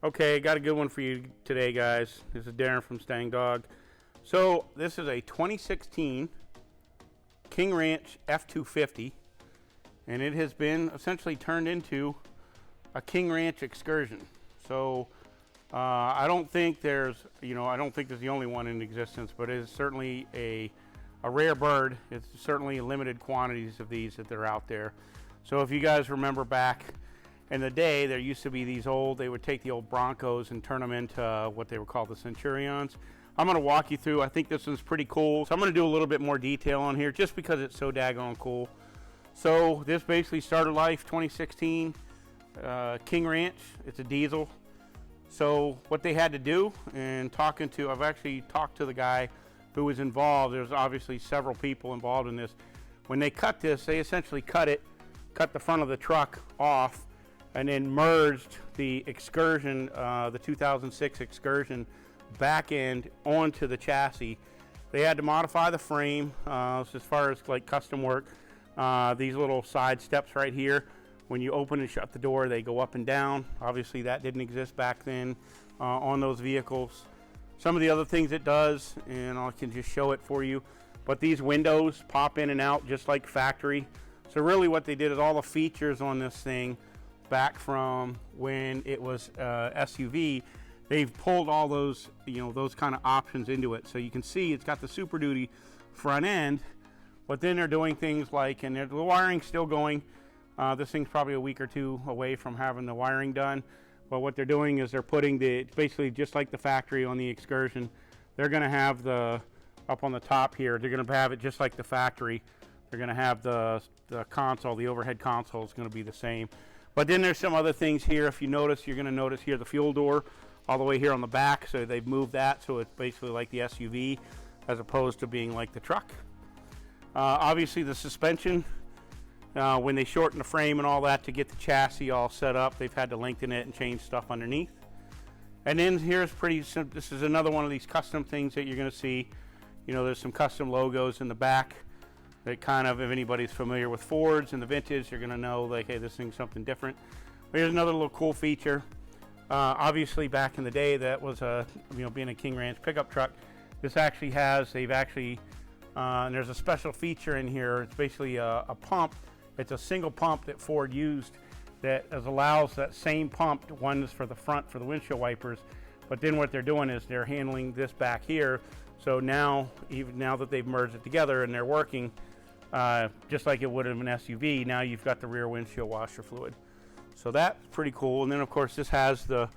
Okay, got a good one for you today, guys. This is Darren from Stang Dog. So this is a 2016 King Ranch F250, and it has been essentially turned into a King Ranch Excursion. So I don't think there's the only one in existence, but it is certainly a rare bird. It's certainly limited quantities of these that are out there. So if you guys remember back in the day, there used to be these they would take the old Broncos and turn them into what they were called the Centurions. I'm going to walk you through. I think this one's pretty cool. So I'm going to do a little bit more detail on here just because it's so daggone cool. So this basically started life 2016 King Ranch. It's a diesel. So what they had to do, and I've actually talked to the guy who was involved. There's obviously several people involved in this. When they cut this, they essentially cut the front of the truck off, and then merged the Excursion, the 2006 Excursion back end onto the chassis. They had to modify the frame as far as like custom work. These little side steps right here, when you open and shut the door, they go up and down. Obviously that didn't exist back then on those vehicles. Some of the other things it does, and I can just show it for you, but these windows pop in and out just like factory. So really what they did is all the features on this thing back from when it was SUV, they've pulled all those, those kind of options into it. So you can see it's got the Super Duty front end, but then they're doing things like, and the wiring's still going. This thing's probably a week or two away from having the wiring done. But what they're doing is they're putting basically just like the factory on the Excursion, they're gonna have up on the top here, they're gonna have it just like the factory. They're gonna have the console, the overhead console is gonna be the same. But then there's some other things here. If you notice, you're going to notice here the fuel door all the way here on the back. So they've moved that so it's basically like the SUV as opposed to being like the truck. Obviously the suspension, when they shorten the frame and all that to get the chassis all set up, they've had to lengthen it and change stuff underneath. And then here's this is another one of these custom things that you're going to see. There's some custom logos in the back. That kind of, if anybody's familiar with Fords and the vintage, you're going to know like, hey, this thing's something different. But here's another little cool feature. Obviously back in the day, that was being a King Ranch pickup truck. This actually and there's a special feature in here. It's basically a pump. It's a single pump that Ford used that allows that same pump. One is for the front for the windshield wipers, but then what they're doing is they're handling this back here. So now, even now that they've merged it together and they're working, just like it would have an SUV, now you've got the rear windshield washer fluid. So that's pretty cool. And then of course this has the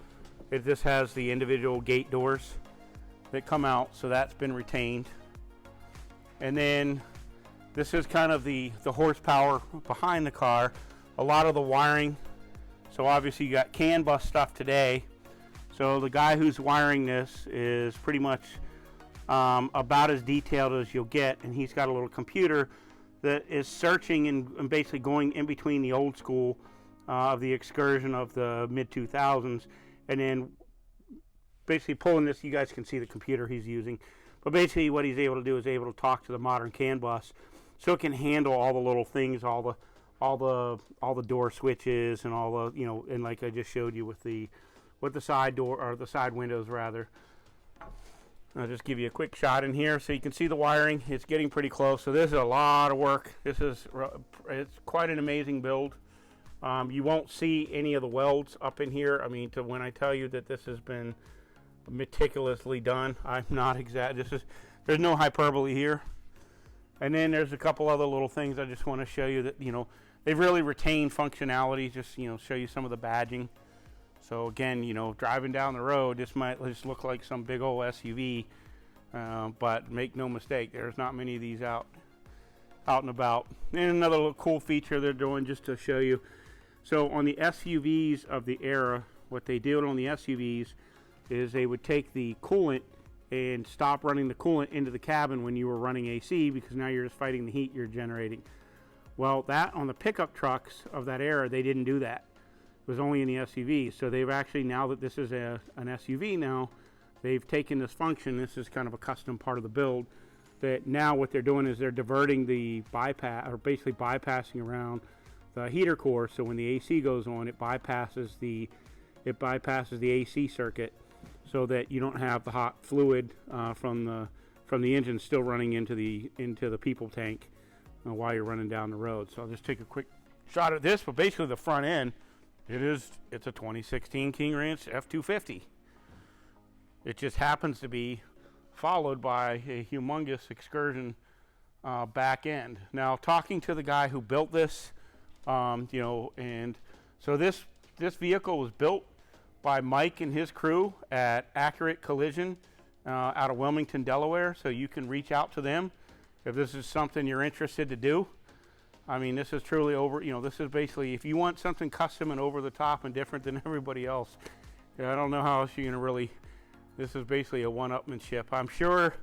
individual gate doors that come out, so that's been retained. And then this is kind of the horsepower behind the car. A lot of the wiring. So obviously you got CAN bus stuff today. So the guy who's wiring this is pretty much about as detailed as you'll get, and he's got a little computer that is searching and basically going in between the old school of the Excursion of the mid-2000s, and then basically pulling this. You guys can see the computer he's using, but basically what he's able to do is able to talk to the modern CAN bus, so it can handle all the little things, all the door switches and all the and like I just showed you with the side door, or the side windows rather. I'll just give you a quick shot in here so you can see the wiring. It's getting pretty close. So this is a lot of work. It's quite an amazing build. You won't see any of the welds up in here. I mean, when I tell you that this has been meticulously done, I'm not there's no hyperbole here. And then there's a couple other little things I just want to show you that, they've really retained functionality, just, show you some of the badging. So again, driving down the road, this might just look like some big old SUV, but make no mistake, there's not many of these out and about. And another little cool feature they're doing just to show you. So on the SUVs of the era, what they did on the SUVs is they would take the coolant and stop running the coolant into the cabin when you were running AC, because now you're just fighting the heat you're generating. Well, that on the pickup trucks of that era, they didn't do that. It was only in the SUV. So they've actually, now that this is an SUV now, they've taken this function. This is kind of a custom part of the build, that now what they're doing is they're diverting the bypass, or basically bypassing around the heater core. So when the AC goes on, it bypasses the it bypasses the AC circuit so that you don't have the hot fluid from the engine still running into the people tank while you're running down the road. So I'll just take a quick shot at this, but basically the front end, it's a 2016 King Ranch F250. It just happens to be followed by a humongous Excursion back end. Now, talking to the guy who built this, and so this vehicle was built by Mike and his crew at Accurate Collision out of Wilmington, Delaware. So you can reach out to them if this is something you're interested to do. I mean, this is truly this is basically, if you want something custom and over the top and different than everybody else, I don't know how else you're gonna this is basically a one-upmanship. I'm sure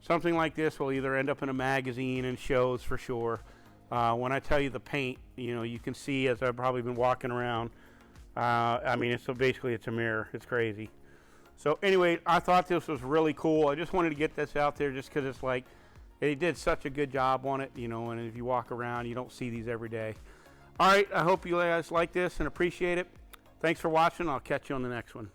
something like this will either end up in a magazine and shows for sure. When I tell you the paint, you can see as I've probably been walking around. I mean, basically it's a mirror. It's crazy. So anyway, I thought this was really cool. I just wanted to get this out there just because it's like, they did such a good job on it, and if you walk around, you don't see these every day. All right, I hope you guys like this and appreciate it. Thanks for watching. I'll catch you on the next one.